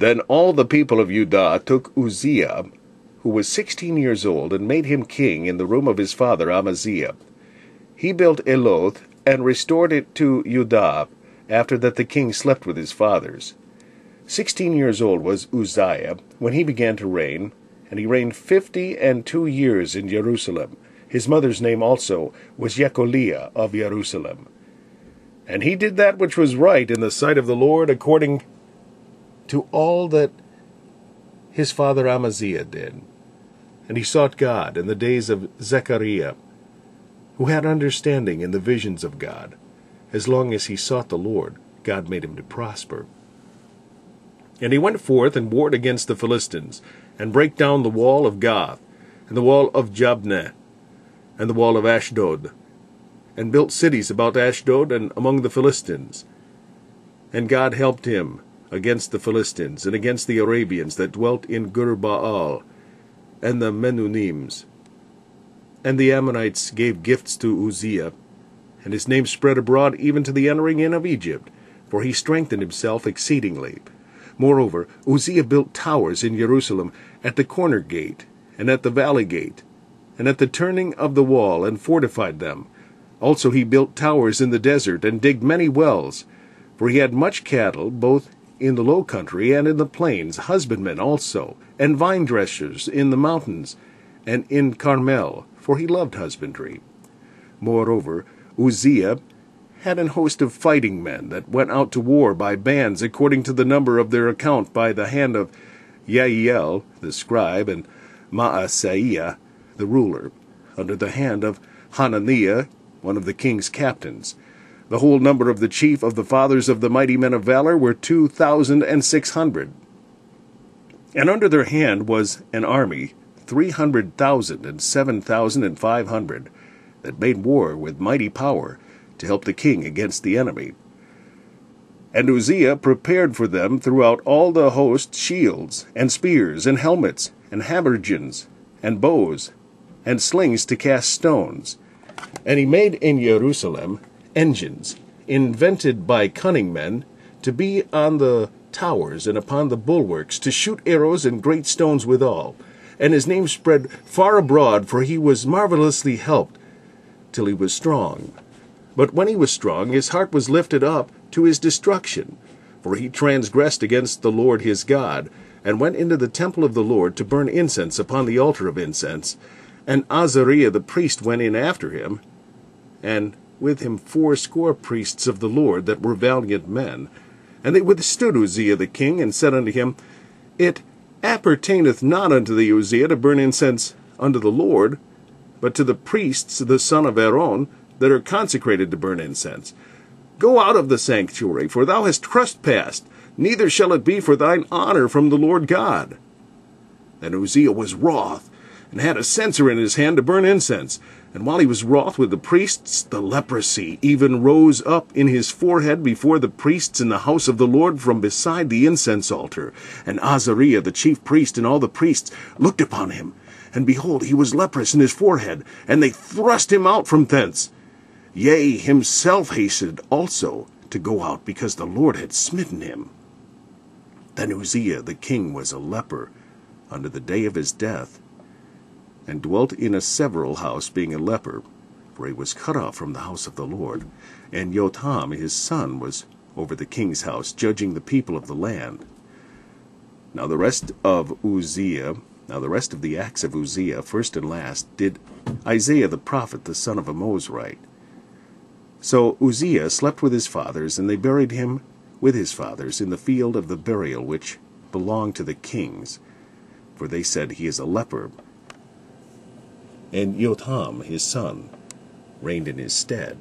Then all the people of Judah took Uzziah, who was 16 years old, and made him king in the room of his father Amaziah. He built Eloth, and restored it to Judah, after that the king slept with his fathers. 16 years old was Uzziah when he began to reign, and he reigned 52 years in Jerusalem. His mother's name also was Jecoliah of Jerusalem. And he did that which was right in the sight of the Lord, according to all that his father Amaziah did. And he sought God in the days of Zechariah, who had understanding in the visions of God. As long as he sought the Lord, God made him to prosper. And he went forth and warred against the Philistines, and brake down the wall of Gath, and the wall of Jabneh, and the wall of Ashdod, and built cities about Ashdod and among the Philistines. And God helped him against the Philistines, and against the Arabians that dwelt in Gur-baal, and the Menunims. And the Ammonites gave gifts to Uzziah, and his name spread abroad even to the entering in of Egypt, for he strengthened himself exceedingly. Moreover, Uzziah built towers in Jerusalem, at the corner gate, and at the valley gate, and at the turning of the wall, and fortified them. Also he built towers in the desert, and digged many wells. For he had much cattle, both in the low country and in the plains, husbandmen also, and vine dressers in the mountains, and in Carmel, for he loved husbandry. Moreover, Uzziah had an host of fighting men that went out to war by bands, according to the number of their account, by the hand of Jael the scribe, and Maaseiah the ruler, under the hand of Hananiah, one of the king's captains. The whole number of the chief of the fathers of the mighty men of valor were 2,600. And under their hand was an army, 300,000 and 7,500, that made war with mighty power, to help the king against the enemy. And Uzziah prepared for them throughout all the host shields, and spears, and helmets, and habergeons, and bows, and slings to cast stones. And he made in Jerusalem engines, invented by cunning men, to be on the towers and upon the bulwarks, to shoot arrows and great stones withal. And his name spread far abroad, for he was marvelously helped, till he was strong. But when he was strong, his heart was lifted up to his destruction, for he transgressed against the Lord his God, and went into the temple of the Lord to burn incense upon the altar of incense. And Azariah the priest went in after him, and with him 80 priests of the Lord that were valiant men. And they withstood Uzziah the king, and said unto him, It appertaineth not unto thee, Uzziah, to burn incense unto the Lord, but to the priests, the son of Aaron, that are consecrated to burn incense. Go out of the sanctuary, for thou hast trespassed, neither shall it be for thine honor from the Lord God. Then Uzziah was wroth, and had a censer in his hand to burn incense. And while he was wroth with the priests, the leprosy even rose up in his forehead before the priests in the house of the Lord from beside the incense altar. And Azariah the chief priest and all the priests looked upon him, and behold, he was leprous in his forehead, and they thrust him out from thence. Yea, himself hastened also to go out, because the Lord had smitten him. Then Uzziah the king was a leper unto the day of his death, and dwelt in a several house, being a leper, for he was cut off from the house of the Lord. And Jotham his son was over the king's house, judging the people of the land. Now the rest of the acts of Uzziah, first and last, did Isaiah the prophet, the son of Amoz, write. So Uzziah slept with his fathers, and they buried him with his fathers in the field of the burial which belonged to the kings, for they said, He is a leper. And Jotham his son reigned in his stead.